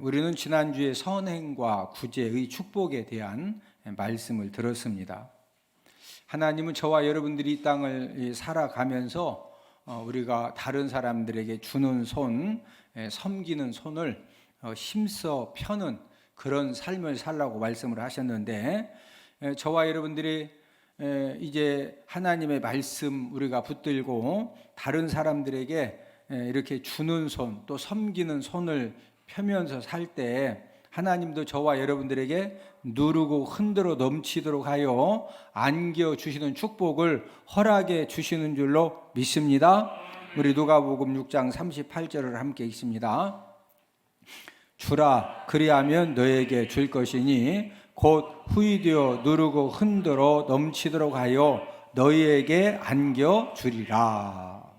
우리는 지난주에 선행과 구제의 축복에 대한 말씀을 들었습니다. 하나님은 저와 여러분들이 이 땅을 살아가면서 우리가 다른 사람들에게 주는 손, 섬기는 손을 힘써 펴는 그런 삶을 살라고 말씀을 하셨는데, 저와 여러분들이 이제 하나님의 말씀 우리가 붙들고 다른 사람들에게 이렇게 주는 손, 또 섬기는 손을 펴면서 살 때 하나님도 저와 여러분들에게 누르고 흔들어 넘치도록 하여 안겨주시는 축복을 허락해 주시는 줄로 믿습니다. 우리 누가복음 6장 38절을 함께 읽습니다. 주라, 그리하면 너에게 줄 것이니 곧 후이되어 누르고 흔들어 넘치도록 하여 너희에게 안겨주리라.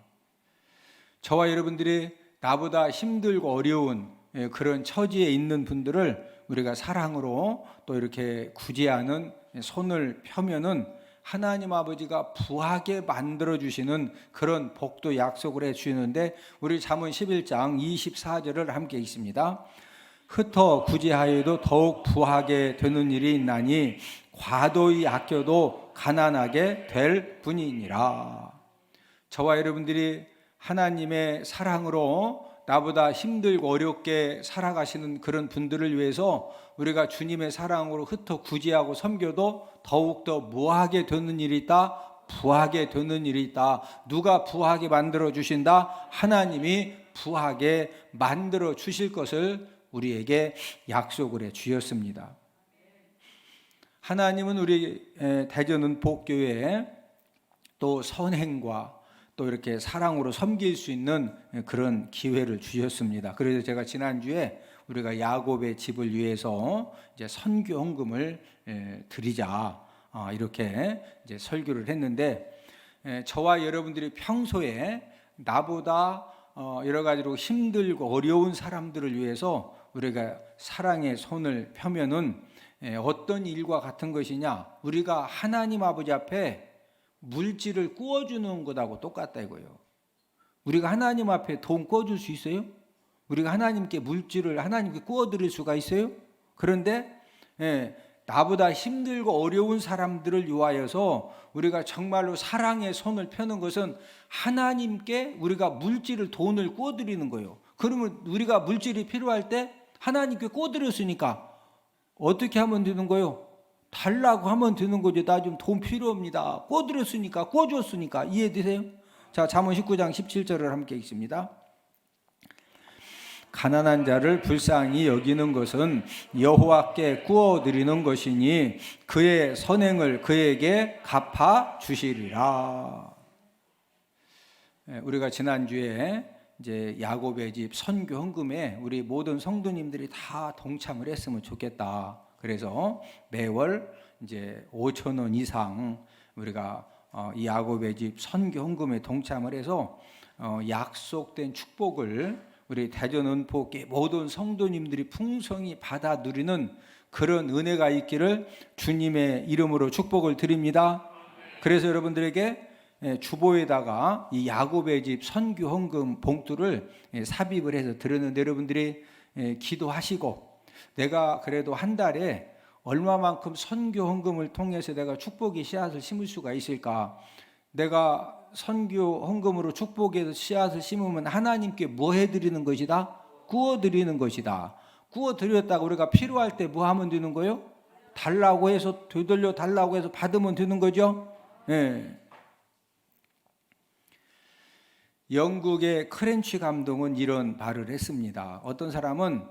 저와 여러분들이 나보다 힘들고 어려운 그런 처지에 있는 분들을 우리가 사랑으로 또 이렇게 구제하는 손을 펴면은 하나님 아버지가 부하게 만들어 주시는 그런 복도 약속을 해 주시는데, 우리 잠언 11장 24절을 함께 읽습니다. 흩어 구제하여도 더욱 부하게 되는 일이 있나니 과도히 아껴도 가난하게 될 뿐이니라. 저와 여러분들이 하나님의 사랑으로 나보다 힘들고 어렵게 살아가시는 그런 분들을 위해서 우리가 주님의 사랑으로 흩어 구제하고 섬겨도 더욱더 무하게 되는 일이 있다, 부하게 되는 일이 있다. 누가 부하게 만들어 주신다? 하나님이 부하게 만들어 주실 것을 우리에게 약속을 해 주셨습니다. 하나님은 우리 대전은복교회에 또 선행과 또 이렇게 사랑으로 섬길 수 있는 그런 기회를 주셨습니다. 그래서 제가 지난주에 우리가 야곱의 집을 위해서 이제 선교 헌금을 드리자 이렇게 이제 설교를 했는데, 저와 여러분들이 평소에 나보다 여러 가지로 힘들고 어려운 사람들을 위해서 우리가 사랑의 손을 펴면은 어떤 일과 같은 것이냐? 우리가 하나님 아버지 앞에 물질을 구워주는 것하고 똑같다 이거예요. 우리가 하나님 앞에 돈 구워줄 수 있어요? 우리가 하나님께 물질을 하나님께 구워드릴 수가 있어요? 그런데 나보다 힘들고 어려운 사람들을 위하여서 우리가 정말로 사랑의 손을 펴는 것은 하나님께 우리가 물질을, 돈을 구워드리는 거예요. 그러면 우리가 물질이 필요할 때 하나님께 구워드렸으니까 어떻게 하면 되는 거예요? 달라고 하면 되는 거죠. 나 좀 돈 필요합니다. 구워드렸으니까, 구워줬으니까. 이해되세요? 자, 잠언 19장 17절을 함께 읽습니다. 가난한 자를 불쌍히 여기는 것은 여호와께 구워드리는 것이니 그의 선행을 그에게 갚아 주시리라. 우리가 지난주에 이제 야곱의 집 선교 헌금에 우리 모든 성도님들이 다 동참을 했으면 좋겠다. 그래서 매월 이제 5,000원 이상 우리가 이 야곱의 집 선교 헌금에 동참을 해서 약속된 축복을 우리 대전은복의 모든 성도님들이 풍성히 받아 누리는 그런 은혜가 있기를 주님의 이름으로 축복을 드립니다. 그래서 여러분들에게 주보에다가 이 야곱의 집 선교 헌금 봉투를 삽입을 해서 드렸는데, 여러분들이 기도하시고 내가 그래도 한 달에 얼마만큼 선교 헌금을 통해서 내가 축복의 씨앗을 심을 수가 있을까? 내가 선교 헌금으로 축복의 씨앗을 심으면 하나님께 뭐 해드리는 것이다? 구워드리는 것이다. 구워드렸다가 우리가 필요할 때 뭐 하면 되는 거예요? 달라고 해서, 되돌려 달라고 해서 받으면 되는 거죠. 영국의 크렌치 감독은 이런 말을 했습니다. 어떤 사람은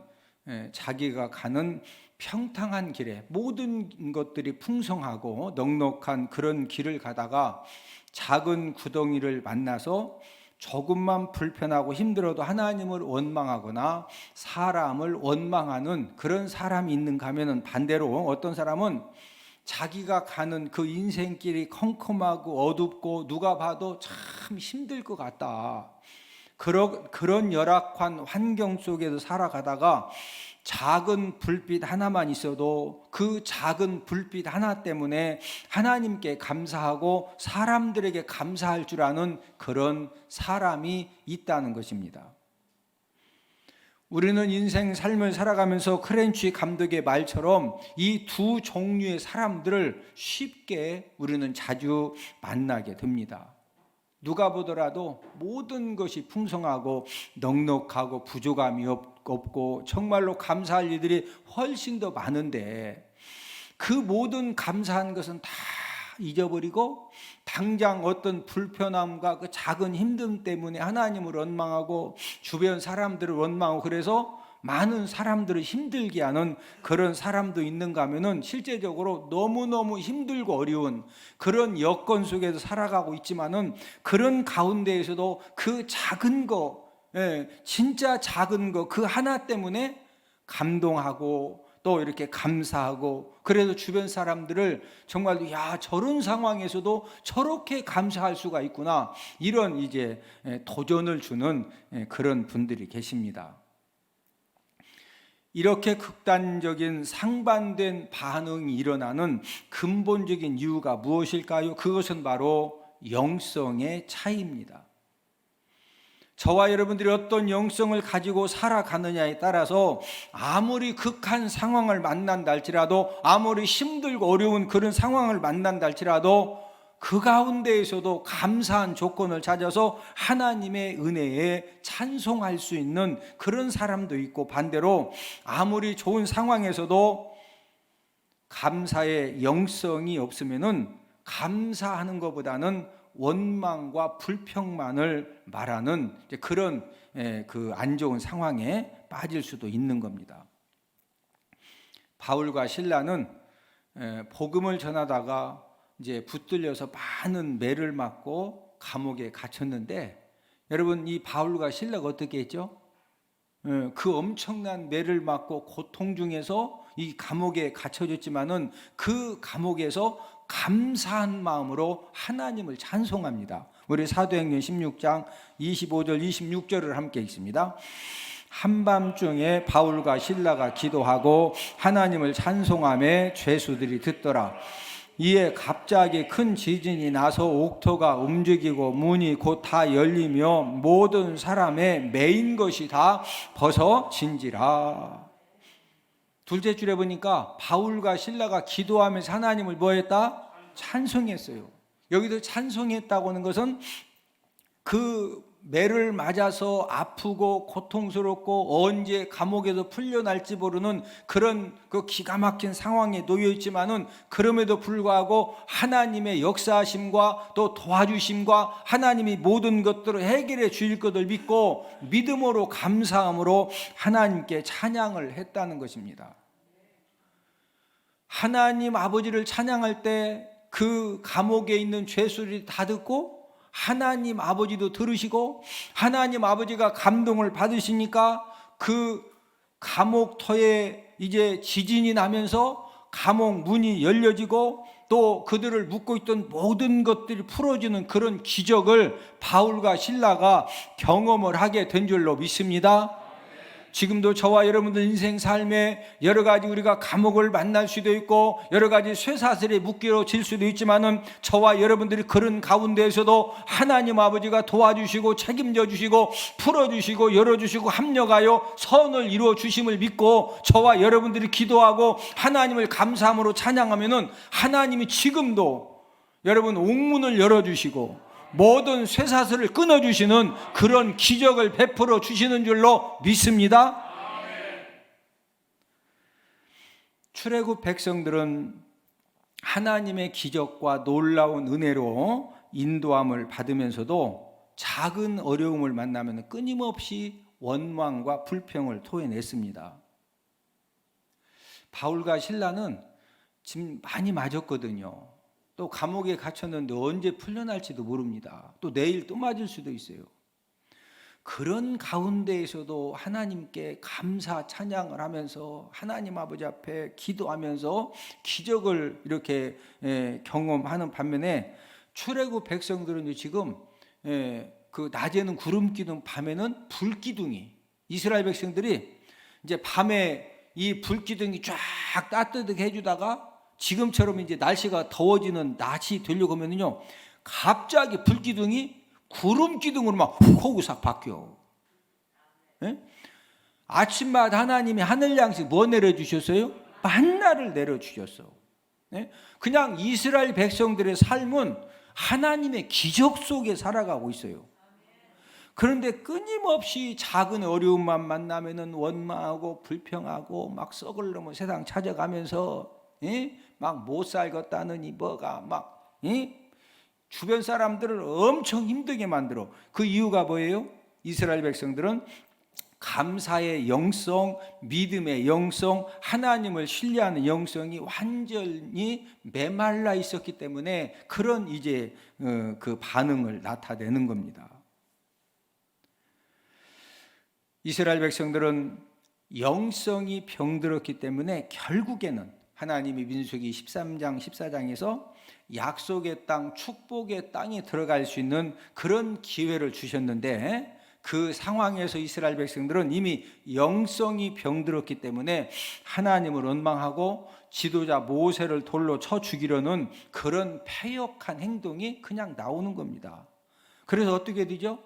자기가 가는 평탄한 길에 모든 것들이 풍성하고 넉넉한 그런 길을 가다가 작은 구덩이를 만나서 조금만 불편하고 힘들어도 하나님을 원망하거나 사람을 원망하는 그런 사람이 있는가 하면은, 반대로 어떤 사람은 자기가 가는 그 인생길이 컴컴하고 어둡고 누가 봐도 참 힘들 것 같다, 그런 열악한 환경 속에서 살아가다가 작은 불빛 하나만 있어도 그 작은 불빛 하나 때문에 하나님께 감사하고 사람들에게 감사할 줄 아는 그런 사람이 있다는 것입니다. 우리는 인생 삶을 살아가면서 크렌치 감독의 말처럼 이 두 종류의 사람들을 쉽게 우리는 자주 만나게 됩니다. 누가 보더라도 모든 것이 풍성하고 넉넉하고 부족함이 없고 정말로 감사할 일들이 훨씬 더 많은데, 그 모든 감사한 것은 다 잊어버리고 당장 어떤 불편함과 그 작은 힘듦 때문에 하나님을 원망하고 주변 사람들을 원망하고, 그래서 많은 사람들을 힘들게 하는 그런 사람도 있는가 하면은 실제적으로 너무너무 힘들고 어려운 그런 여건 속에서 살아가고 있지만은, 그런 가운데에서도 그 작은 거, 진짜 작은 거 그 하나 때문에 감동하고 또 이렇게 감사하고, 그래서 주변 사람들을 정말로 야, 저런 상황에서도 저렇게 감사할 수가 있구나, 이런 이제 도전을 주는 그런 분들이 계십니다. 이렇게 극단적인 상반된 반응이 일어나는 근본적인 이유가 무엇일까요? 그것은 바로 영성의 차이입니다. 저와 여러분들이 어떤 영성을 가지고 살아가느냐에 따라서 아무리 극한 상황을 만난다 할지라도, 아무리 힘들고 어려운 그런 상황을 만난다 할지라도 그 가운데에서도 감사한 조건을 찾아서 하나님의 은혜에 찬송할 수 있는 그런 사람도 있고, 반대로 아무리 좋은 상황에서도 감사의 영성이 없으면은 감사하는 것보다는 원망과 불평만을 말하는 그런 그 안 좋은 상황에 빠질 수도 있는 겁니다. 바울과 실라는 복음을 전하다가 이제 붙들려서 많은 매를 맞고 감옥에 갇혔는데, 여러분 이 바울과 실라가 어떻게 했죠? 그 엄청난 매를 맞고 고통 중에서 이 감옥에 갇혀졌지만은 그 감옥에서 감사한 마음으로 하나님을 찬송합니다. 우리 사도행전 16장 25절 26절을 함께 읽습니다. 한밤중에 바울과 실라가 기도하고 하나님을 찬송하며 죄수들이 듣더라. 이에 갑자기 큰 지진이 나서 옥토가 움직이고 문이 곧 다 열리며 모든 사람의 매인 것이 다 벗어진지라. 둘째 줄에 보니까 바울과 실라가 기도하면서 하나님을 뭐 했다? 찬송했어요. 여기도 찬송했다고 하는 것은 그 매를 맞아서 아프고 고통스럽고 언제 감옥에서 풀려날지 모르는 그런 그 기가 막힌 상황에 놓여 있지만은, 그럼에도 불구하고 하나님의 역사하심과 또 도와주심과 하나님이 모든 것들을 해결해 주실 것을 믿고 믿음으로 감사함으로 하나님께 찬양을 했다는 것입니다. 하나님 아버지를 찬양할 때 그 감옥에 있는 죄수들이 다 듣고 하나님 아버지도 들으시고, 하나님 아버지가 감동을 받으시니까 그 감옥터에 이제 지진이 나면서 감옥 문이 열려지고 또 그들을 묶고 있던 모든 것들이 풀어지는 그런 기적을 바울과 실라가 경험을 하게 된 줄로 믿습니다. 지금도 저와 여러분들 인생 삶에 여러 가지 우리가 감옥을 만날 수도 있고 여러 가지 쇠사슬에 묶여질 수도 있지만은, 저와 여러분들이 그런 가운데에서도 하나님 아버지가 도와주시고 책임져 주시고 풀어주시고 열어주시고 합력하여 선을 이루어 주심을 믿고 저와 여러분들이 기도하고 하나님을 감사함으로 찬양하면은, 하나님이 지금도 여러분 옥문을 열어주시고 모든 쇠사슬을 끊어주시는 그런 기적을 베풀어 주시는 줄로 믿습니다. 출애굽 백성들은 하나님의 기적과 놀라운 은혜로 인도함을 받으면서도 작은 어려움을 만나면 끊임없이 원망과 불평을 토해냈습니다. 바울과 실라는 지금 많이 맞았거든요. 또 감옥에 갇혔는데 언제 풀려날지도 모릅니다. 또 내일 또 맞을 수도 있어요. 그런 가운데에서도 하나님께 감사 찬양을 하면서 하나님 아버지 앞에 기도하면서 기적을 이렇게 경험하는 반면에, 출애굽 백성들은 지금 그 낮에는 구름 기둥, 밤에는 불 기둥이, 이스라엘 백성들이 이제 밤에 이 불 기둥이 쫙 따뜻하게 해주다가 지금처럼 이제 날씨가 더워지는 낮이 되려고 하면요, 갑자기 불기둥이 구름 기둥으로 막 호구삭 바뀌어. 예? 아침마다 하나님이 하늘 양식 뭐 내려주셨어요? 만나를 내려주셨어. 네? 그냥 이스라엘 백성들의 삶은 하나님의 기적 속에 살아가고 있어요. 그런데 끊임없이 작은 어려움만 만나면은 원망하고 불평하고 막 썩을 놈의 세상 찾아가면서 막 못 살겠다느니 뭐가 막 주변 사람들을 엄청 힘들게 만들어. 그 이유가 뭐예요? 이스라엘 백성들은 감사의 영성, 믿음의 영성, 하나님을 신뢰하는 영성이 완전히 메말라 있었기 때문에 그런 이제 그 반응을 나타내는 겁니다. 이스라엘 백성들은 영성이 병들었기 때문에 결국에는 하나님이 민수기 13장 14장에서 약속의 땅, 축복의 땅에 들어갈 수 있는 그런 기회를 주셨는데 그 상황에서 이스라엘 백성들은 이미 영성이 병들었기 때문에 하나님을 원망하고 지도자 모세를 돌로 쳐 죽이려는 그런 패역한 행동이 그냥 나오는 겁니다. 그래서 어떻게 되죠?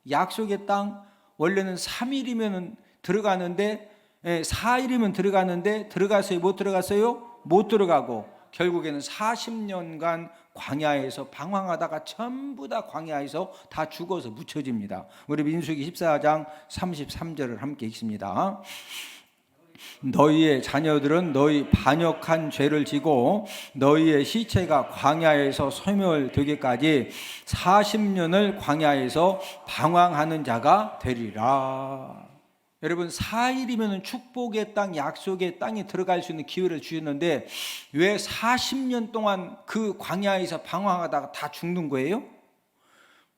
약속의 땅 원래는 3일이면 들어가는데 4일이면 들어가는데 들어갔어요? 못 들어갔어요? 못 들어가고 결국에는 40년간 광야에서 방황하다가 전부 다 광야에서 다 죽어서 묻혀집니다. 우리 민수기 14장 33절을 함께 읽습니다. 너희의 자녀들은 너희 반역한 죄를 지고 너희의 시체가 광야에서 소멸되기까지 40년을 광야에서 방황하는 자가 되리라. 여러분 4일이면 축복의 땅, 약속의 땅에 들어갈 수 있는 기회를 주셨는데 왜 40년 동안 그 광야에서 방황하다가 다 죽는 거예요?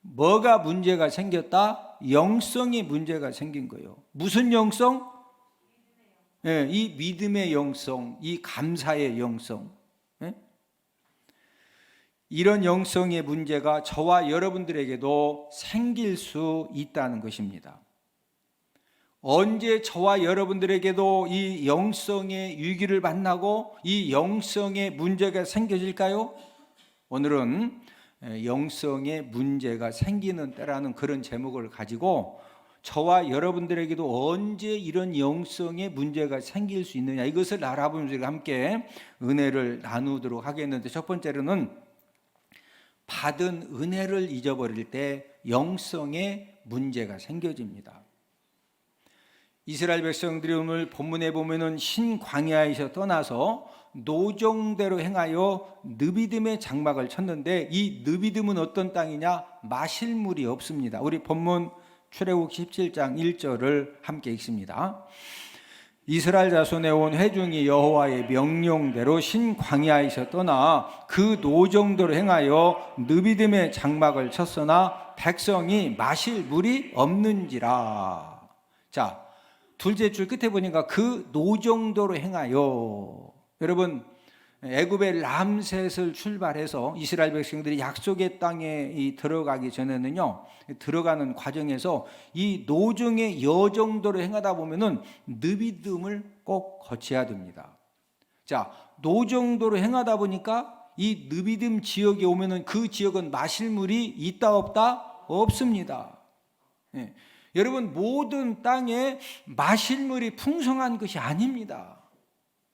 뭐가 문제가 생겼다? 영성이 문제가 생긴 거예요. 무슨 영성? 이 믿음의 영성, 이 감사의 영성. 이런 영성의 문제가 저와 여러분들에게도 생길 수 있다는 것입니다. 언제 저와 여러분들에게도 이 영성의 위기를 만나고 이 영성의 문제가 생겨질까요? 오늘은 영성의 문제가 생기는 때라는 그런 제목을 가지고 저와 여러분들에게도 언제 이런 영성의 문제가 생길 수 있느냐 이것을 알아보면서 우리가 함께 은혜를 나누도록 하겠는데 첫 번째로는 받은 은혜를 잊어버릴 때 영성의 문제가 생겨집니다. 이스라엘 백성들이 오늘 본문에 보면은 신광야에서 떠나서 노정대로 행하여 느비딤의 장막을 쳤는데 이 느비딤은 어떤 땅이냐? 마실 물이 없습니다. 우리 본문 출애굽 17장 1절을 함께 읽습니다. 이스라엘 자손에 온 회중이 여호와의 명령대로 신광야에서 떠나 그 노정대로 행하여 느비딤의 장막을 쳤으나 백성이 마실 물이 없는지라. 자, 둘째 줄 끝에 보니까 그 노정도로 행하여. 여러분 애굽의 람셋을 출발해서 이스라엘 백성들이 약속의 땅에 들어가기 전에는요 들어가는 과정에서 이 노정의 여정도로 행하다 보면은 느비딤을 꼭 거쳐야 됩니다. 자, 노정도로 행하다 보니까 이 느비딤 지역에 오면은 그 지역은 마실 물이 있다 없다? 없습니다. 여러분 모든 땅에 마실 물이 풍성한 것이 아닙니다.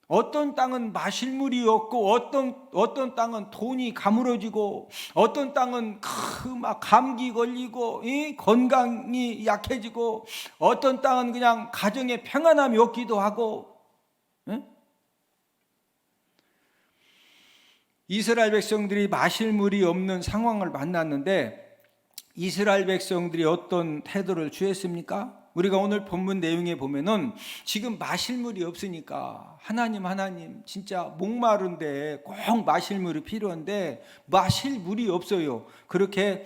어떤 땅은 마실 물이 없고 어떤 땅은 돈이 가물어지고 어떤 땅은 막 감기 걸리고 건강이 약해지고 어떤 땅은 그냥 가정에 평안함이 없기도 하고. 이스라엘 백성들이 마실 물이 없는 상황을 만났는데 이스라엘 백성들이 어떤 태도를 취했습니까? 우리가 오늘 본문 내용에 보면은 지금 마실 물이 없으니까 하나님 진짜 목마른데 꼭 마실 물이 필요한데 마실 물이 없어요. 그렇게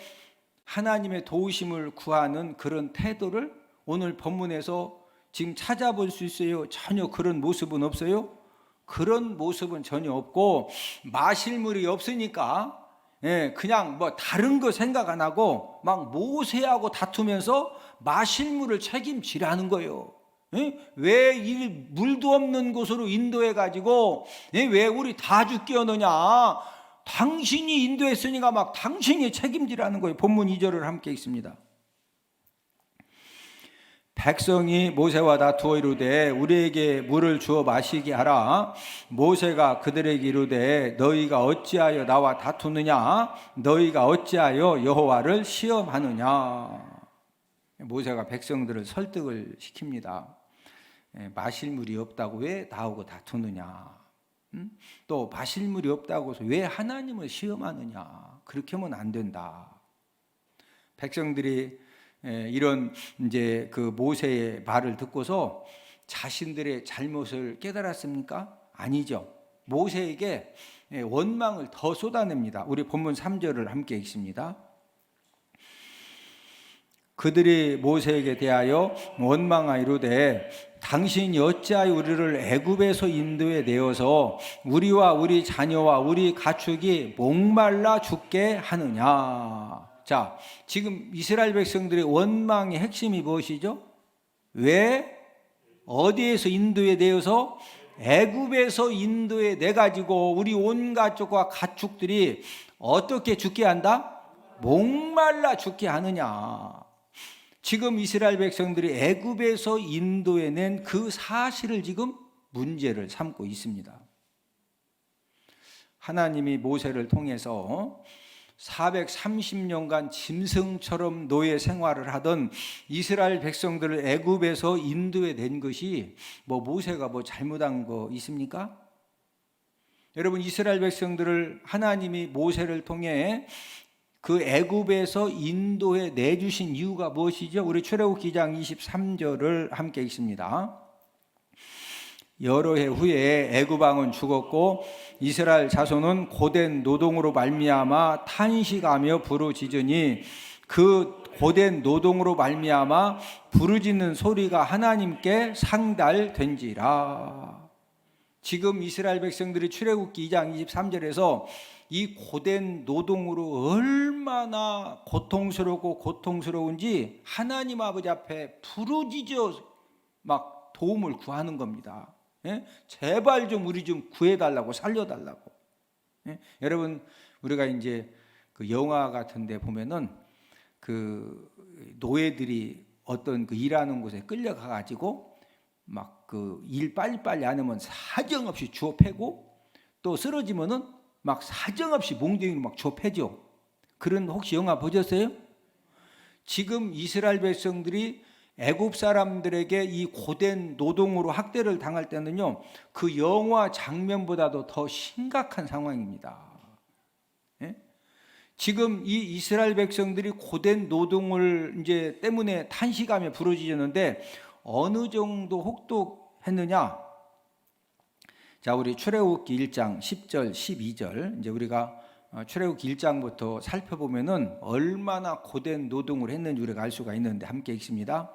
하나님의 도우심을 구하는 그런 태도를 오늘 본문에서 지금 찾아볼 수 있어요? 전혀 그런 모습은 없어요. 그런 모습은 전혀 없고 마실 물이 없으니까 그냥 뭐 다른 거 생각 안 하고 막 모세하고 다투면서 마실 물을 책임지라는 거예요. 왜 이 물도 없는 곳으로 인도해 가지고 왜 우리 다 죽게 하느냐? 당신이 인도했으니까 막 당신이 책임지라는 거예요. 본문 2절을 함께 읽습니다. 백성이 모세와 다투어 이르되 우리에게 물을 주어 마시게 하라. 모세가 그들에게 이르되 너희가 어찌하여 나와 다투느냐? 너희가 어찌하여 여호와를 시험하느냐? 모세가 백성들을 설득을 시킵니다. 마실 물이 없다고 왜 나하고 다투느냐? 또 마실 물이 없다고 해서 왜 하나님을 시험하느냐? 그렇게 하면 안 된다. 백성들이 이런 이제 그 모세의 말을 듣고서 자신들의 잘못을 깨달았습니까? 아니죠. 모세에게 원망을 더 쏟아냅니다. 우리 본문 3절을 함께 읽습니다. 그들이 모세에게 대하여 원망하이르되 당신이 어찌하여 우리를 애굽에서 인도에 내어서 우리와 우리 자녀와 우리 가축이 목말라 죽게 하느냐? 자, 지금 이스라엘 백성들의 원망의 핵심이 무엇이죠? 왜? 어디에서 인도에 내어서? 애굽에서 인도에 내가지고 우리 온 가족과 가축들이 어떻게 죽게 한다? 목말라 죽게 하느냐? 지금 이스라엘 백성들이 애굽에서 인도에 낸 그 사실을 지금 문제를 삼고 있습니다. 하나님이 모세를 통해서 430년간 짐승처럼 노예 생활을 하던 이스라엘 백성들을 애굽에서 인도에 낸 것이 모세가 잘못한 거 있습니까? 여러분, 이스라엘 백성들을 하나님이 모세를 통해 그 애굽에서 인도에 내주신 이유가 무엇이죠? 우리 출애굽기 2장 23절을 함께 읽습니다. 여러 해 후에 애굽 왕은 죽었고 이스라엘 자손은 고된 노동으로 말미암아 탄식하며 부르짖으니 그 고된 노동으로 말미암아 부르짖는 소리가 하나님께 상달된지라. 지금 이스라엘 백성들이 출애굽기 2장 23절에서 이 고된 노동으로 얼마나 고통스럽고 고통스러운지 하나님 아버지 앞에 부르짖어 막 도움을 구하는 겁니다. 예? 제발 좀 우리 좀 구해달라고, 살려달라고. 예? 여러분, 우리가 이제 그 영화 같은데 보면은 그 노예들이 어떤 그 일하는 곳에 끌려가가지고 막 그 일 빨리빨리 안 하면 사정없이 주워 패고 또 쓰러지면은 막 사정없이 몽둥이로 막 주워 패죠. 그런 혹시 영화 보셨어요? 지금 이스라엘 백성들이 애굽 사람들에게 이 고된 노동으로 학대를 당할 때는요, 그 영화 장면보다도 더 심각한 상황입니다. 예? 지금 이 이스라엘 백성들이 고된 노동을 이제 때문에 탄식하며 부르짖었는데 어느 정도 혹독했느냐? 자, 우리 출애굽기 1장 10절, 12절 이제 우리가 출애굽기 1장부터 살펴보면은 얼마나 고된 노동을 했는지 우리가 알 수가 있는데 함께 읽습니다.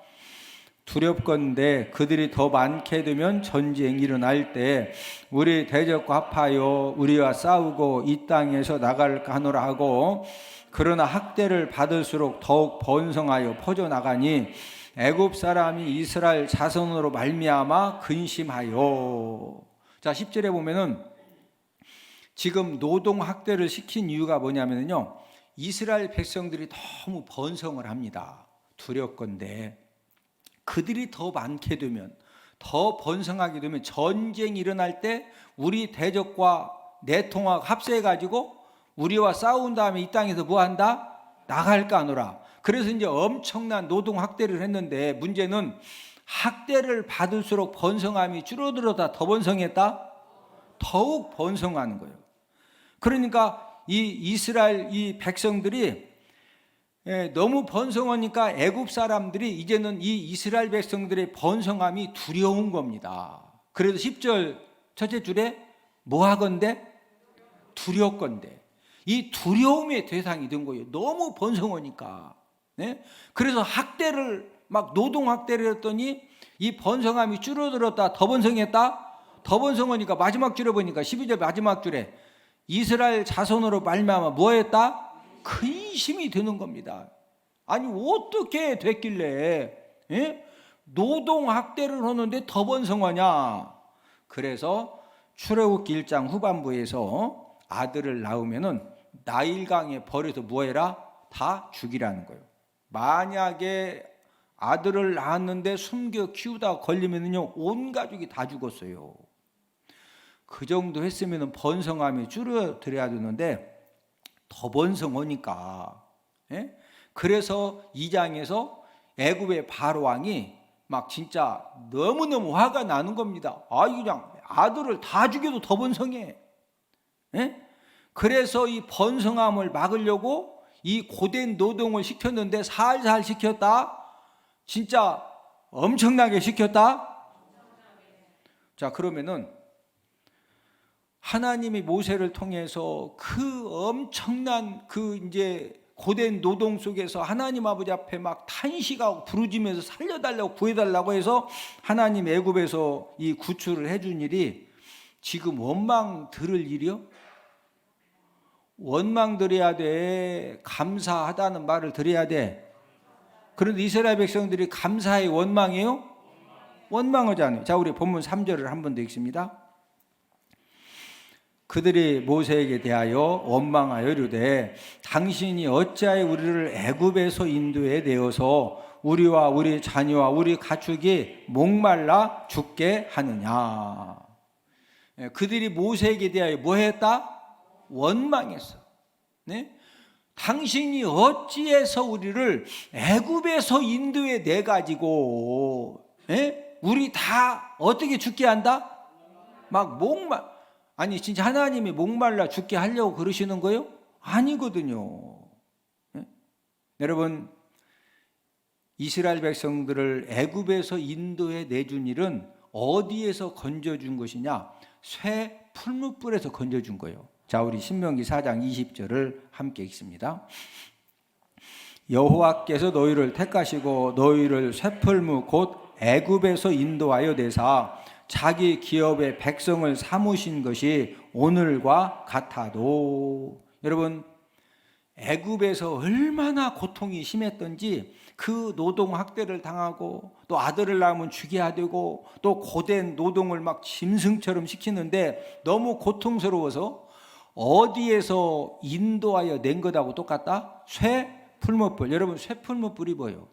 두렵건대 그들이 더 많게 되면 전쟁이 일어날 때 우리 대적과 합하여 우리와 싸우고 이 땅에서 나갈까 하노라 하고 그러나 학대를 받을수록 더욱 번성하여 퍼져나가니 애굽 사람이 이스라엘 자손으로 말미암아 근심하여. 자, 10절에 보면은 지금 노동 학대를 시킨 이유가 뭐냐면요, 이스라엘 백성들이 너무 번성을 합니다. 두렵건대 그들이 더 많게 되면, 더 번성하게 되면 전쟁이 일어날 때 우리 대적과 내통하고 합세해가지고 우리와 싸운 다음에 이 땅에서 뭐 한다? 나갈까 하노라. 그래서 이제 엄청난 노동 학대를 했는데 문제는 학대를 받을수록 번성함이 줄어들었다, 더 번성했다? 더욱 번성하는 거예요. 그러니까 이 이스라엘 이 백성들이 너무 번성하니까 애굽 사람들이 이제는 이 이스라엘 백성들의 번성함이 두려운 겁니다. 그래서 10절 첫째 줄에 뭐 하건대? 두렵건대. 이 두려움의 대상이 된 거예요. 너무 번성하니까. 네? 그래서 학대를 막 노동 학대를 했더니 이 번성함이 줄어들었다, 더 번성했다? 더 번성하니까 마지막 줄에 보니까 12절 마지막 줄에 이스라엘 자손으로 말미암아 뭐했다? 근심이 드는 겁니다. 아니 어떻게 됐길래 노동 학대를 하는데 더 번성하냐? 그래서 출애굽기 1장 후반부에서 아들을 낳으면은 나일강에 버려서 뭐해라? 다 죽이라는 거예요. 만약에 아들을 낳았는데 숨겨 키우다가 걸리면요 온 가족이 다 죽었어요. 그 정도 했으면 번성함이 줄어들어야 되는데 더 번성하니까, 예? 그래서 2장에서 애굽의 바로 왕이 막 진짜 너무너무 화가 나는 겁니다. 그냥 아들을 다 죽여도 더 번성해. 예? 그래서 이 번성함을 막으려고 이 고된 노동을 시켰는데 살살 시켰다? 진짜 엄청나게 시켰다? 자, 그러면은 하나님이 모세를 통해서 그 엄청난 그 이제 고된 노동 속에서 하나님 아버지 앞에 막 탄식하고 부르짖으면서 살려달라고 구해달라고 해서 하나님 애굽에서 이 구출을 해준 일이 지금 원망 들을 일이요? 원망 드려야 돼? 감사하다는 말을 드려야 돼? 그런데 이스라엘 백성들이 감사의 원망이에요? 원망하지 않아요. 자, 우리 본문 3절을 한 번 더 읽습니다. 그들이 모세에게 대하여 원망하여 이르되 당신이 어찌하여 우리를 애굽에서 인도해 내어서 우리와 우리 자녀와 우리 가축이 목말라 죽게 하느냐. 그들이 모세에게 대하여 뭐 했다? 원망했어. 네? 당신이 어찌해서 우리를 애굽에서 인도해 내 가지고 우리 다 어떻게 죽게 한다? 막 아니 진짜 하나님이 목말라 죽게 하려고 그러시는 거예요? 아니거든요. 여러분, 이스라엘 백성들을 애굽에서 인도해 내준 일은 어디에서 건져준 것이냐? 쇠 풀무불에서 건져준 거예요. 자, 우리 신명기 4장 20절을 함께 읽습니다. 여호와께서 너희를 택하시고 너희를 쇠풀무 곧 애굽에서 인도하여 내사 자기 기업의 백성을 삼으신 것이 오늘과 같아도. 여러분, 애굽에서 얼마나 고통이 심했던지 그 노동 학대를 당하고 또 아들을 낳으면 죽여야 되고 또 고된 노동을 막 짐승처럼 시키는데 너무 고통스러워서 어디에서 인도하여 낸 것하고 똑같다? 쇠풀무불. 여러분, 쇠풀무불이 뭐예요?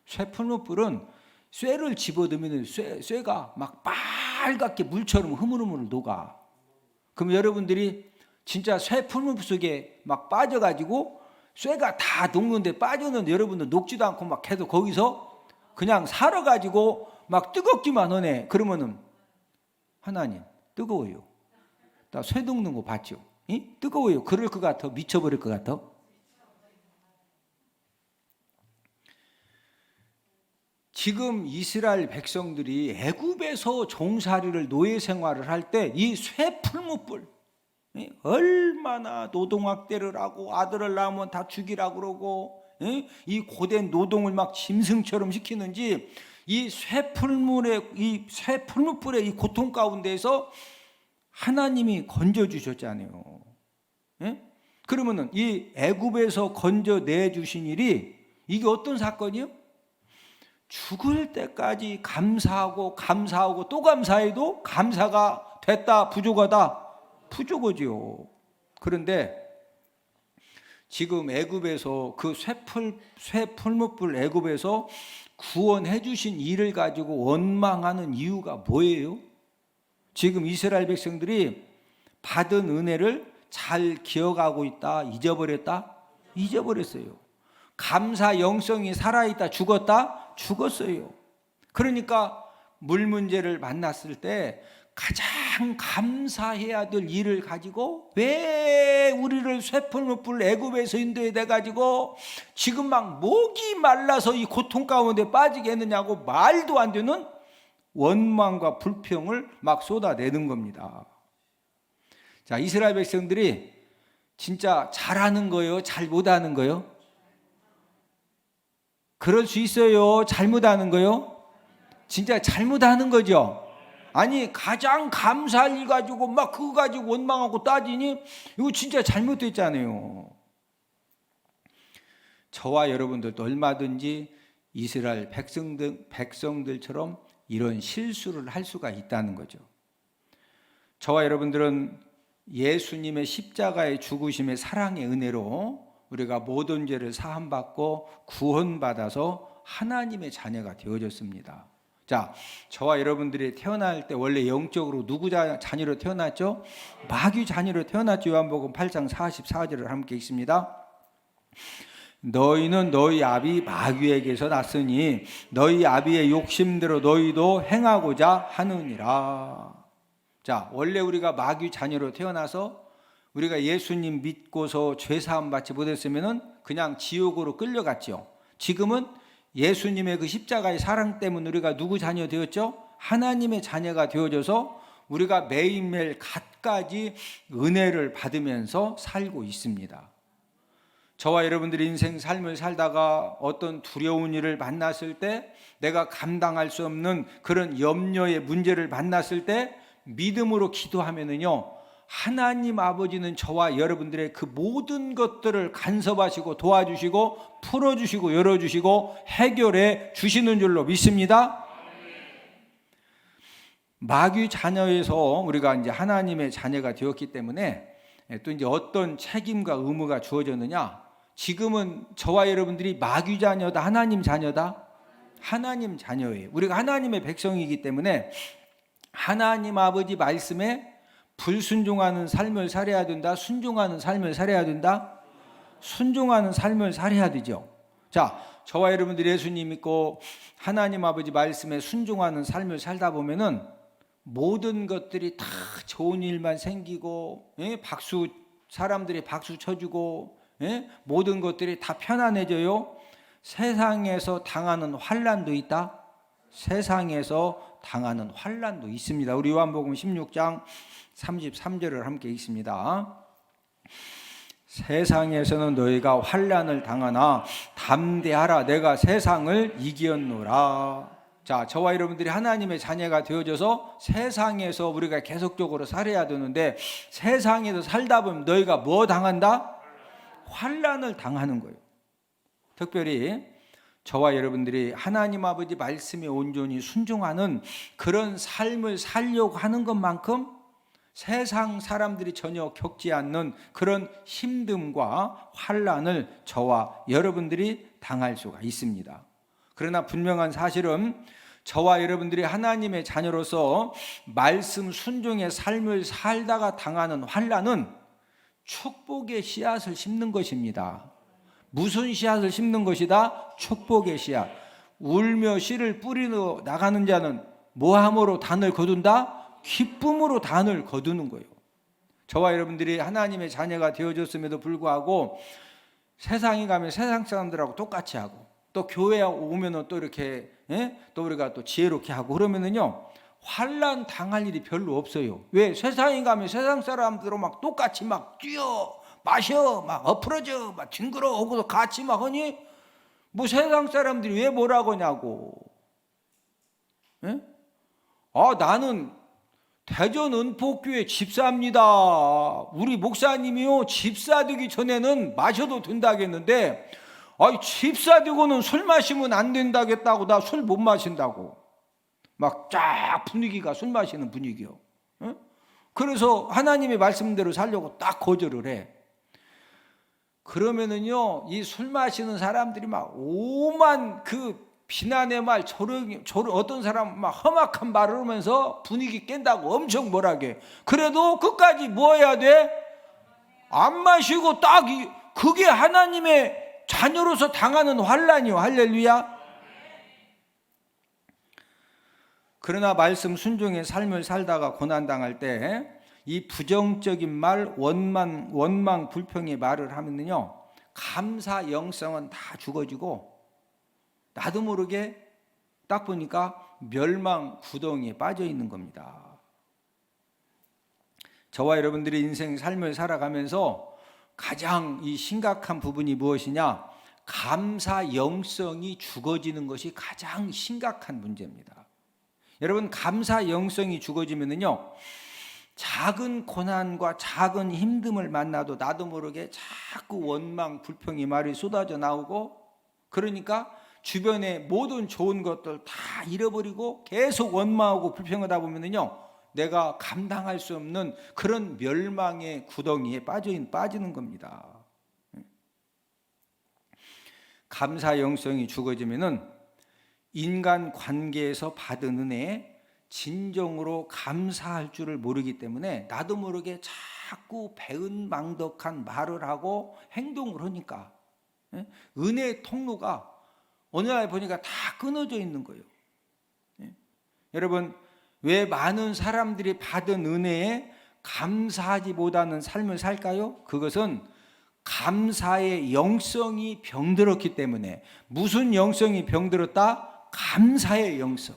쇠풀무불은 쇠를 집어넣으면 쇠가 막 빨갛게 물처럼 흐물흐물 녹아. 그럼 여러분들이 진짜 쇠풀무불 속에 막 빠져가지고 쇠가 다 녹는데 빠졌는데 여러분들 녹지도 않고 막 계속 거기서 그냥 살아가지고 막 뜨겁기만 하네. 그러면은 하나님 뜨거워요. 나 쇠 녹는 거 봤죠? 뜨거워요. 그럴 것 같아? 미쳐버릴 것 같아? 지금 이스라엘 백성들이 애굽에서 종살이를 노예 생활을 할 때 이 쇠풀무불 얼마나 노동학대를 하고 아들을 낳으면 다 죽이라고 그러고 이 고된 노동을 막 짐승처럼 시키는지 이 쇠풀무불의 이 고통 가운데에서 하나님이 건져 주셨잖아요. 그러면은 이 애굽에서 건져내 주신 일이 이게 어떤 사건이요? 죽을 때까지 감사하고 또 감사해도 감사가 됐다 부족하다? 부족하지요. 그런데 지금 애굽에서 그 쇠풀무불 애굽에서 구원해 주신 일을 가지고 원망하는 이유가 뭐예요? 지금 이스라엘 백성들이 받은 은혜를 잘 기억하고 있다? 잊어버렸다? 잊어버렸어요. 감사 영성이 살아있다? 죽었다? 죽었어요. 그러니까 물 문제를 만났을 때 가장 감사해야 될 일을 가지고 왜 우리를 쇠풀무불 애굽에서 인도해 내 가지고 지금 막 목이 말라서 이 고통 가운데 빠지게 했느냐고 말도 안 되는 원망과 불평을 막 쏟아내는 겁니다. 자, 이스라엘 백성들이 진짜 잘하는 거예요? 잘 못하는 거예요? 그럴 수 있어요? 잘못하는 거요? 진짜 잘못하는 거죠? 아니, 가장 감사할 일 가지고 막 그거 가지고 원망하고 따지니 이거 진짜 잘못됐잖아요. 저와 여러분들도 얼마든지 이스라엘 백성들처럼 이런 실수를 할 수가 있다는 거죠. 저와 여러분들은 예수님의 십자가의 죽으심의 사랑의 은혜로 우리가 모든 죄를 사함받고 구원받아서 하나님의 자녀가 되어졌습니다. 자, 저와 여러분들이 태어날 때 원래 영적으로 누구 자녀로 태어났죠? 마귀 자녀로 태어났죠. 요한복음 8장 44절을 함께 읽습니다. 너희는 너희 아비 마귀에게서 났으니 너희 아비의 욕심대로 너희도 행하고자 하느니라. 자, 원래 우리가 마귀 자녀로 태어나서 우리가 예수님 믿고서 죄사함 받지 못했으면 그냥 지옥으로 끌려갔죠. 지금은 예수님의 그 십자가의 사랑 때문에 우리가 누구 자녀 되었죠? 하나님의 자녀가 되어져서 우리가 매일매일 갖가지 은혜를 받으면서 살고 있습니다. 저와 여러분들이 인생 삶을 살다가 어떤 두려운 일을 만났을 때, 내가 감당할 수 없는 그런 염려의 문제를 만났을 때 믿음으로 기도하면은요, 하나님 아버지는 저와 여러분들의 그 모든 것들을 간섭하시고 도와주시고 풀어주시고 열어주시고 해결해 주시는 줄로 믿습니다. 마귀 자녀에서 우리가 이제 하나님의 자녀가 되었기 때문에 또 이제 어떤 책임과 의무가 주어졌느냐? 지금은 저와 여러분들이 마귀 자녀다, 하나님 자녀다? 하나님 자녀예요. 우리가 하나님의 백성이기 때문에 하나님 아버지 말씀에 불순종하는 삶을 살아야 된다? 순종하는 삶을 살아야 된다? 순종하는 삶을 살아야 되죠. 자, 저와 여러분들이 예수님 믿고 하나님 아버지 말씀에 순종하는 삶을 살다 보면은 모든 것들이 다 좋은 일만 생기고, 사람들이 박수 쳐주고, 모든 것들이 다 편안해져요. 세상에서 당하는 환난도 있다. 세상에서 당하는 환난도 있습니다. 우리 요한복음 16장 33절을 함께 읽습니다. 세상에서는 너희가 환난을 당하나 담대하라, 내가 세상을 이겼노라. 자, 저와 여러분들이 하나님의 자녀가 되어져서 세상에서 우리가 계속적으로 살아야 되는데, 세상에서 살다 보면 너희가 뭐 당한다? 환난을 당하는 거예요. 특별히 저와 여러분들이 하나님 아버지 말씀에 온전히 순종하는 그런 삶을 살려고 하는 것만큼 세상 사람들이 전혀 겪지 않는 그런 힘듦과 환난을 저와 여러분들이 당할 수가 있습니다. 그러나 분명한 사실은 저와 여러분들이 하나님의 자녀로서 말씀 순종의 삶을 살다가 당하는 환난은 축복의 씨앗을 심는 것입니다. 무슨 씨앗을 심는 것이다? 축복의 씨앗. 울며 씨를 뿌리러 나가는 자는 뭐함으로 단을 거둔다? 기쁨으로 단을 거두는 거예요. 저와 여러분들이 하나님의 자녀가 되어졌음에도 불구하고 세상에 가면 세상 사람들하고 똑같이 하고, 또 교회에 오면은 또 이렇게 또 우리가 또 지혜롭게 하고 그러면은요, 환난 당할 일이 별로 없어요. 왜? 세상에 가면 세상 사람들하고 막 똑같이 막 뛰어 마셔 막 엎어져 막 뒹굴어 오고서 같이 막 하니 뭐 세상 사람들이 왜 뭐라고 하냐고. 나는 대전 은폭교회 집사입니다. 우리 목사님이요, 집사 되기 전에는 마셔도 된다겠는데, 집사 되고는 술 마시면 안 된다겠다고, 나 술 못 마신다고. 막 쫙 분위기가 술 마시는 분위기요. 그래서 하나님의 말씀대로 살려고 딱 거절을 해. 그러면은요, 이 술 마시는 사람들이 막 오만 그 비난의 말, 어떤 사람 막 험악한 말을 하면서 분위기 깬다고 엄청 뭐라게. 그래도 끝까지 뭐 해야 돼? 안 마시고 딱 그게 하나님의 자녀로서 당하는 환난이요. 할렐루야. 그러나 말씀 순종의 삶을 살다가 고난당할 때 이 부정적인 말, 원망 불평의 말을 하면요, 감사 영성은 다 죽어지고 나도 모르게 딱 보니까 멸망 구덩이에 빠져 있는 겁니다. 저와 여러분들이 인생 삶을 살아가면서 가장 이 심각한 부분이 무엇이냐? 감사 영성이 죽어지는 것이 가장 심각한 문제입니다. 여러분, 감사 영성이 죽어지면은요, 작은 고난과 작은 힘듦을 만나도 나도 모르게 자꾸 원망 불평의 말이 쏟아져 나오고, 그러니까 주변의 모든 좋은 것들 다 잃어버리고 계속 원망하고 불평하다 보면은요, 내가 감당할 수 없는 그런 멸망의 구덩이에 빠지는 겁니다. 감사 영성이 죽어지면은 인간 관계에서 받은 은혜에 진정으로 감사할 줄을 모르기 때문에 나도 모르게 자꾸 배은망덕한 말을 하고 행동을 하니까 은혜의 통로가 어느 날 보니까 다 끊어져 있는 거예요. 여러분, 왜 많은 사람들이 받은 은혜에 감사하지 못하는 삶을 살까요? 그것은 감사의 영성이 병들었기 때문에. 무슨 영성이 병들었다? 감사의 영성.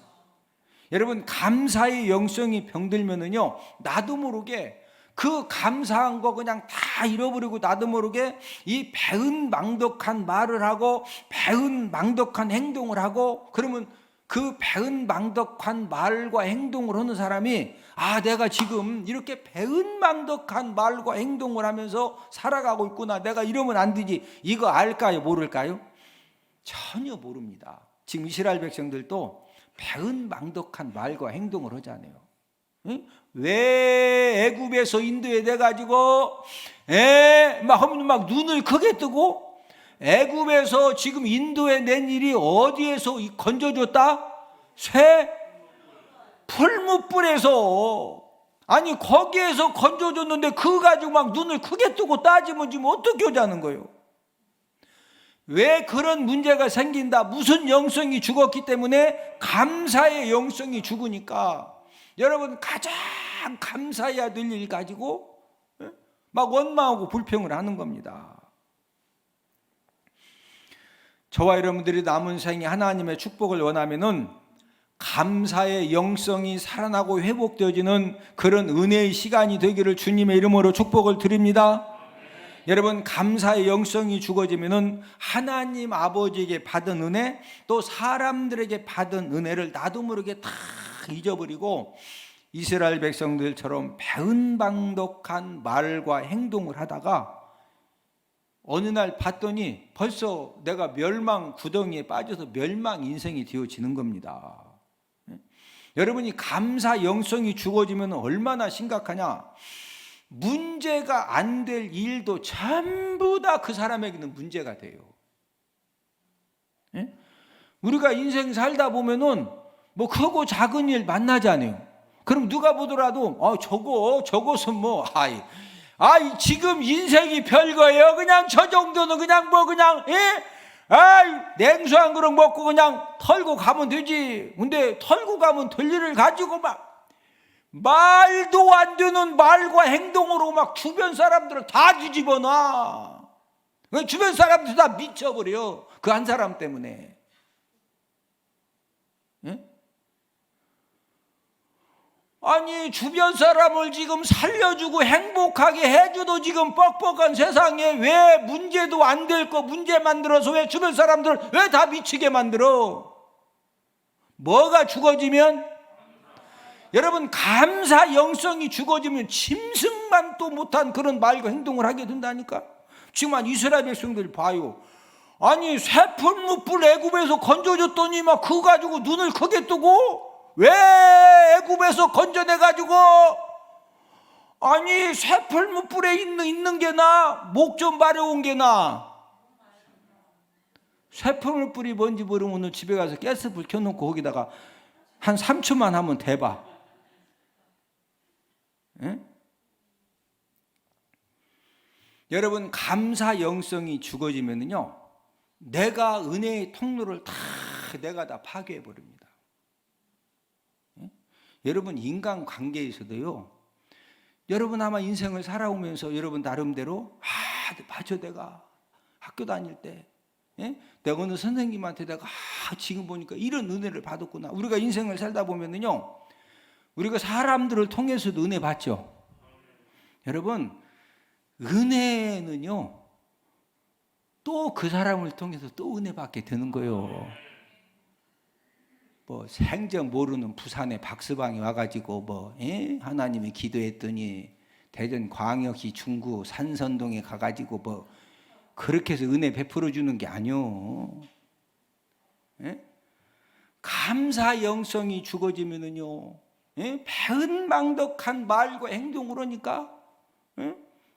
여러분, 감사의 영성이 병들면은요, 나도 모르게 그 감사한 거 그냥 다 잃어버리고 나도 모르게 이 배은망덕한 말을 하고 배은망덕한 행동을 하고, 그러면 그 배은망덕한 말과 행동을 하는 사람이 내가 지금 이렇게 배은망덕한 말과 행동을 하면서 살아가고 있구나, 내가 이러면 안 되지, 이거 알까요? 모를까요? 전혀 모릅니다. 지금 이스라엘 백성들도 배은망덕한 말과 행동을 하잖아요. 왜 애굽에서 인도에 돼가지고 막 눈을 크게 뜨고, 애굽에서 지금 인도에 낸 일이 어디에서 건져줬다? 새 풀무불에서. 아니, 거기에서 건져줬는데 그거 가지고 막 눈을 크게 뜨고 따지면 지금 어떻게 하자는 거예요? 왜 그런 문제가 생긴다? 무슨 영성이 죽었기 때문에? 감사의 영성이 죽으니까. 여러분, 가장 감사해야 될 일 가지고 막 원망하고 불평을 하는 겁니다. 저와 여러분들이 남은 생에 하나님의 축복을 원하면은 감사의 영성이 살아나고 회복되어지는 그런 은혜의 시간이 되기를 주님의 이름으로 축복을 드립니다. 여러분, 감사의 영성이 죽어지면은 하나님 아버지에게 받은 은혜, 또 사람들에게 받은 은혜를 나도 모르게 다 잊어버리고 이스라엘 백성들처럼 배은망덕한 말과 행동을 하다가 어느 날 봤더니 벌써 내가 멸망 구덩이에 빠져서 멸망 인생이 되어지는 겁니다. 여러분이 감사 영성이 죽어지면 얼마나 심각하냐? 문제가 안 될 일도 전부 다 그 사람에게는 문제가 돼요. 우리가 인생 살다 보면은 뭐 크고 작은 일 만나잖아요. 그럼 누가 보더라도 저것은 뭐 지금 인생이 별거예요. 그냥 저 정도는 그냥 냉수 한 그릇 먹고 그냥 털고 가면 되지. 근데 털고 가면 될 일을 가지고 막 말도 안 되는 말과 행동으로 막 주변 사람들을 다 뒤집어 놔. 주변 사람들 다 미쳐버려. 그 한 사람 때문에. 아니, 주변 사람을 지금 살려주고 행복하게 해줘도 지금 뻑뻑한 세상에 왜 문제도 안 될 거 문제 만들어서 왜 주변 사람들 왜 다 미치게 만들어? 뭐가 죽어지면? 여러분, 감사 영성이 죽어지면 짐승만 또 못한 그런 말과 행동을 하게 된다니까. 지금 한 이스라엘 백성들 봐요. 아니, 쇠풀무불 애굽에서 건져줬더니 막 그거 가지고 눈을 크게 뜨고, 왜 애굽에서 건져내가지고 아니 쇠풀무불에 있는 게 나? 목 좀 마려운 게 나? 쇠풀무불이 뭔지 모르면 오늘 집에 가서 가스불 켜놓고 거기다가 한 3초만 하면 대박. 여러분, 감사 영성이 죽어지면요, 내가 은혜의 통로를 내가 다 파괴해 버립니다. 여러분, 인간관계에서도요, 여러분 아마 인생을 살아오면서 여러분 나름대로 맞아, 내가 학교 다닐 때 내가 어느 선생님한테 내가 지금 보니까 이런 은혜를 받았구나. 우리가 인생을 살다 보면은요, 우리가 사람들을 통해서도 은혜 받죠. 여러분, 은혜는요 또 그 사람을 통해서 또 은혜 받게 되는 거예요. 뭐 생전 모르는 부산에 박스방이 와가지고 하나님이 기도했더니 대전 광역시 중구 산선동에 가가지고 그렇게 해서 은혜 베풀어 주는 게 아니요. 감사 영성이 죽어지면은요, 배은망덕한 말과 행동을 하니까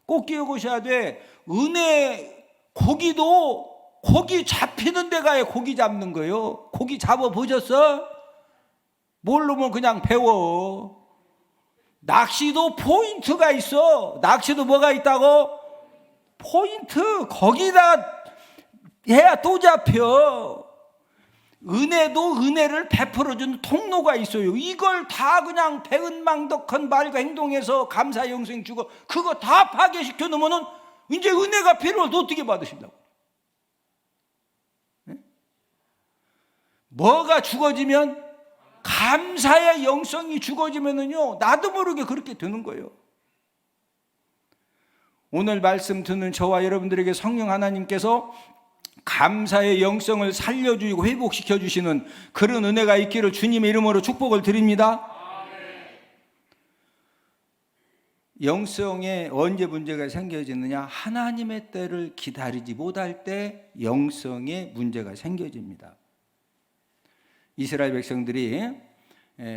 꼭 기억하셔야 돼. 은혜 고기도 고기 잡히는 데 가야 고기 잡는 거예요. 고기 잡아 보셨어? 모르면 그냥 배워. 낚시도 포인트가 있어. 낚시도 뭐가 있다고? 포인트. 거기다 해야 또 잡혀. 은혜도 은혜를 베풀어주는 통로가 있어요. 이걸 다 그냥 배은망덕한 말과 행동에서 감사 영생 주고 그거 다 파괴시켜 놓으면 이제 은혜가 필요해도 어떻게 받으신다고? 네? 뭐가 죽어지면? 감사의 영성이 죽어지면은요, 나도 모르게 그렇게 되는 거예요. 오늘 말씀 듣는 저와 여러분들에게 성령 하나님께서 감사의 영성을 살려주고 회복시켜 주시는 그런 은혜가 있기를 주님의 이름으로 축복을 드립니다. 영성에 언제 문제가 생겨지느냐? 하나님의 때를 기다리지 못할 때 영성에 문제가 생겨집니다. 이스라엘 백성들이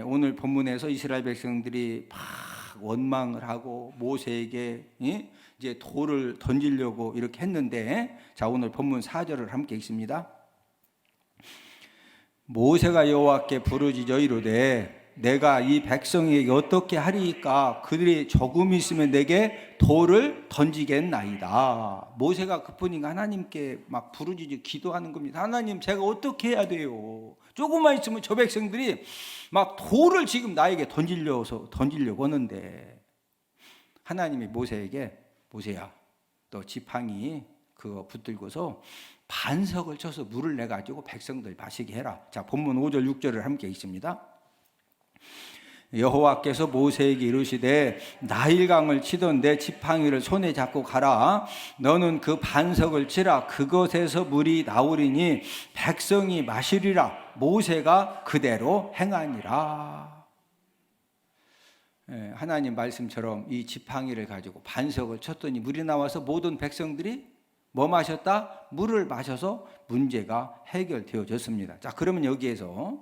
오늘 본문에서 이스라엘 백성들이 막 원망을 하고 모세에게 이제 돌을 던지려고 이렇게 했는데, 자, 오늘 본문 4절을 함께 읽습니다. 모세가 여호와께 부르짖어 이르되 내가 이 백성에게 어떻게 하리이까? 그들이 조금 있으면 내게 돌을 던지겠나이다. 모세가 그뿐인가 하나님께 막 부르짖어 기도하는 겁니다. 하나님, 제가 어떻게 해야 돼요? 조금만 있으면 저 백성들이 막 돌을 지금 나에게 던지려고 하는데, 하나님이 모세에게, 모세야, 너 지팡이 그거 붙들고서 반석을 쳐서 물을 내 가지고 백성들 마시게 해라. 자, 본문 5절 6절을 함께 읽습니다. 여호와께서 모세에게 이르시되 나일강을 치던 내 지팡이를 손에 잡고 가라. 너는 그 반석을 치라. 그것에서 물이 나오리니 백성이 마시리라. 모세가 그대로 행하니라. 하나님 말씀처럼 이 지팡이를 가지고 반석을 쳤더니 물이 나와서 모든 백성들이 뭐 마셨다? 물을 마셔서 문제가 해결되어졌습니다. 자, 그러면 여기에서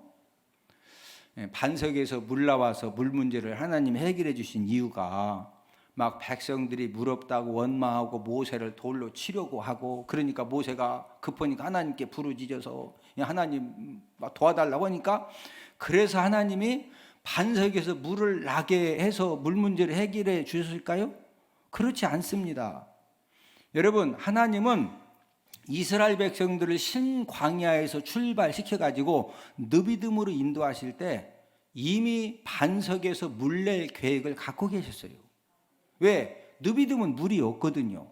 반석에서 물 나와서 물 문제를 하나님이 해결해 주신 이유가 막 백성들이 물 없다고 원망하고 모세를 돌로 치려고 하고, 그러니까 모세가 급하니까 하나님께 부르짖어서 하나님 도와달라고 하니까, 그래서 하나님이 반석에서 물을 나게 해서 물 문제를 해결해 주셨을까요? 그렇지 않습니다. 여러분, 하나님은 이스라엘 백성들을 신광야에서 출발시켜가지고 느비듬으로 인도하실 때 이미 반석에서 물 낼 계획을 갖고 계셨어요. 왜? 느비듬은 물이 없거든요.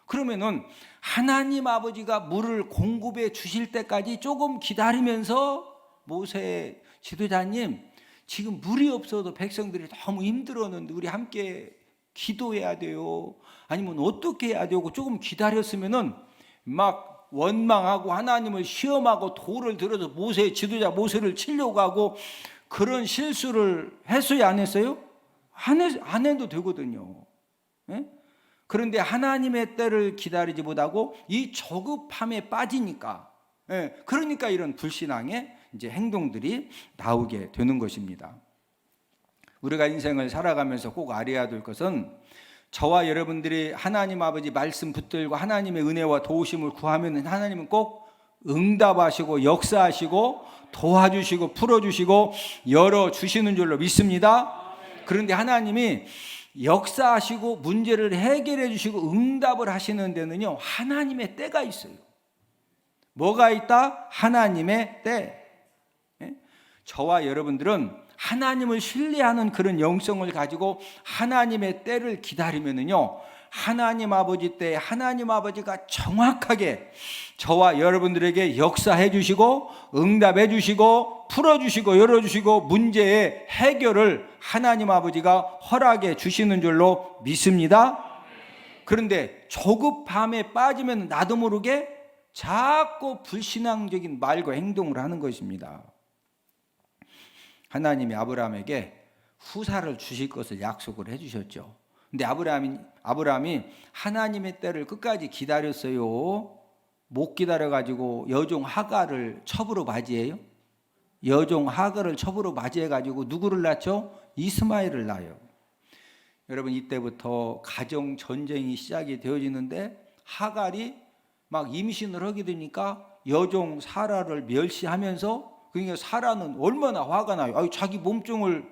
그러면은 하나님 아버지가 물을 공급해 주실 때까지 조금 기다리면서 모세 지도자님, 지금 물이 없어도 백성들이 너무 힘들었는데 우리 함께 기도해야 돼요. 아니면 어떻게 해야 되고 조금 기다렸으면은 막 원망하고 하나님을 시험하고 돌을 들어서 모세 지도자 모세를 치려고 하고 그런 실수를 했어요, 안 했어요? 안 해도 되거든요. 예? 그런데 하나님의 때를 기다리지 못하고 이 저급함에 빠지니까, 그러니까 이런 불신앙의 이제 행동들이 나오게 되는 것입니다. 우리가 인생을 살아가면서 꼭 알아야 될 것은, 저와 여러분들이 하나님 아버지 말씀 붙들고 하나님의 은혜와 도우심을 구하면 하나님은 꼭 응답하시고 역사하시고 도와주시고 풀어주시고 열어주시는 줄로 믿습니다. 그런데 하나님이 역사하시고 문제를 해결해 주시고 응답을 하시는 데는요, 하나님의 때가 있어요. 뭐가 있다? 하나님의 때. 저와 여러분들은 하나님을 신뢰하는 그런 영성을 가지고 하나님의 때를 기다리면은요, 하나님 아버지 때 하나님 아버지가 정확하게 저와 여러분들에게 역사해 주시고 응답해 주시고 풀어주시고 열어주시고 문제의 해결을 하나님 아버지가 허락해 주시는 줄로 믿습니다. 그런데 조급함에 빠지면 나도 모르게 자꾸 불신앙적인 말과 행동을 하는 것입니다. 하나님이 아브라함에게 후사를 주실 것을 약속을 해주셨죠. 근데 아브라함이 하나님의 때를 끝까지 기다렸어요. 못 기다려가지고 여종 하갈을 첩으로 맞이해요. 여종 하갈을 첩으로 맞이해가지고 누구를 낳죠? 이스마엘을 낳아요. 여러분, 이때부터 가정 전쟁이 시작이 되어지는데 하갈이 막 임신을 하게 되니까 여종 사라를 멸시하면서, 그러니까 사라는 얼마나 화가 나요. 아유, 자기 몸종을,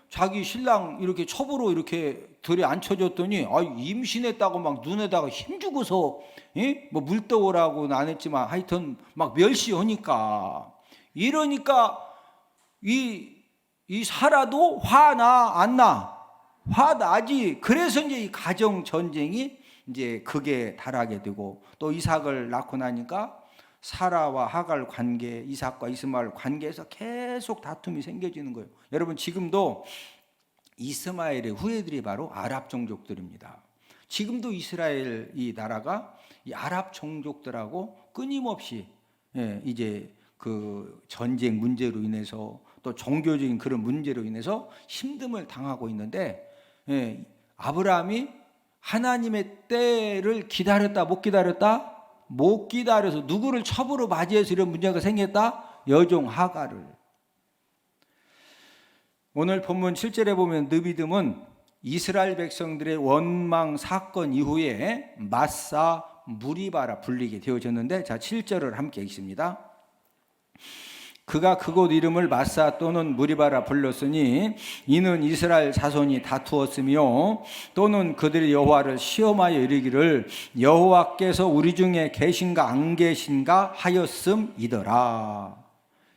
자기 신랑 이렇게 첩으로 이렇게 들에 앉혀줬더니 아유, 임신했다고 막 눈에다가 힘주고서 뭐 물떠오라고는 안 했지만 하여튼 막 멸시하니까, 이러니까 이 사라도 화나 안 나? 화나지. 그래서 이제 이 가정 전쟁이 이제 극에 달하게 되고, 또 이삭을 낳고 나니까 사라와 하갈 관계, 이삭과 이스마엘 관계에서 계속 다툼이 생겨지는 거예요. 여러분, 지금도 이스마엘의 후예들이 바로 아랍 종족들입니다. 지금도 이스라엘 이 나라가 이 아랍 종족들하고 끊임없이 이제 그 전쟁 문제로 인해서, 또 종교적인 그런 문제로 인해서 힘듦을 당하고 있는데, 아브라함이 하나님의 때를 기다렸다 못 기다렸다? 못 기다려서 누구를 첩으로 맞이해서 이런 문제가 생겼다? 여종 하갈을. 오늘 본문 7절에 보면 느비듬은 이스라엘 백성들의 원망 사건 이후에 마사 무리바라 불리게 되어졌는데, 자 7절을 함께 읽습니다. 그가 그곳 이름을 마사 또는 무리바라 불렀으니 이는 이스라엘 자손이 다투었으며 또는 그들이 여호와를 시험하여 이르기를 여호와께서 우리 중에 계신가 안 계신가 하였음이더라.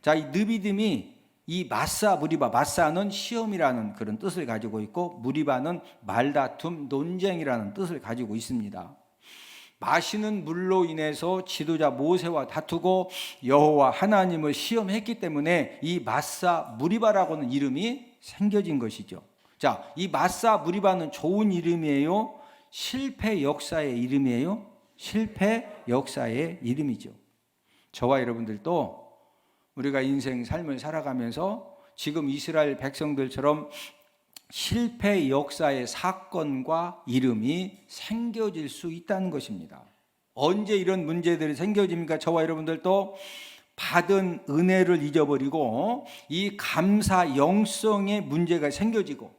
자, 이 느비딤이 이 마사 무리바, 마사는 시험이라는 그런 뜻을 가지고 있고, 무리바는 말다툼, 논쟁이라는 뜻을 가지고 있습니다. 마시는 물로 인해서 지도자 모세와 다투고 여호와 하나님을 시험했기 때문에 이 마사 무리바라고는 이름이 생겨진 것이죠. 자, 이 마사 무리바는 좋은 이름이에요? 실패 역사의 이름이에요? 실패 역사의 이름이죠. 저와 여러분들도 우리가 인생 삶을 살아가면서 지금 이스라엘 백성들처럼 실패 역사의 사건과 이름이 생겨질 수 있다는 것입니다. 언제 이런 문제들이 생겨집니까? 저와 여러분들도 받은 은혜를 잊어버리고 이 감사 영성의 문제가 생겨지고,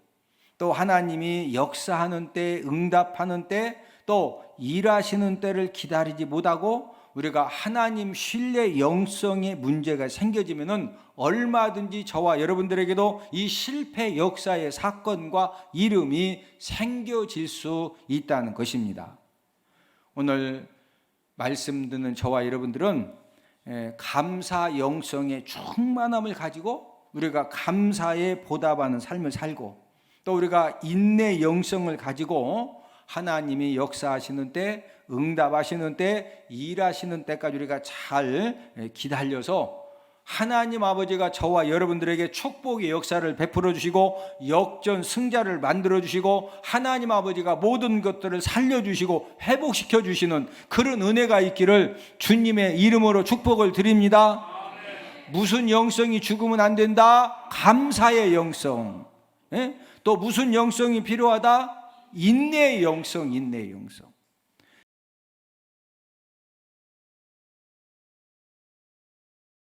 또 하나님이 역사하는 때, 응답하는 때, 또 일하시는 때를 기다리지 못하고 우리가 하나님 신뢰 영성의 문제가 생겨지면은 얼마든지 저와 여러분들에게도 이 실패 역사의 사건과 이름이 생겨질 수 있다는 것입니다. 오늘 말씀 듣는 저와 여러분들은 감사 영성의 충만함을 가지고 우리가 감사에 보답하는 삶을 살고, 또 우리가 인내 영성을 가지고 하나님이 역사하시는 때, 응답하시는 때, 일하시는 때까지 우리가 잘 기다려서 하나님 아버지가 저와 여러분들에게 축복의 역사를 베풀어 주시고 역전 승자를 만들어 주시고 하나님 아버지가 모든 것들을 살려주시고 회복시켜 주시는 그런 은혜가 있기를 주님의 이름으로 축복을 드립니다. 무슨 영성이 죽으면 안 된다? 감사의 영성. 또 무슨 영성이 필요하다? 인내의 영성, 인내의 영성.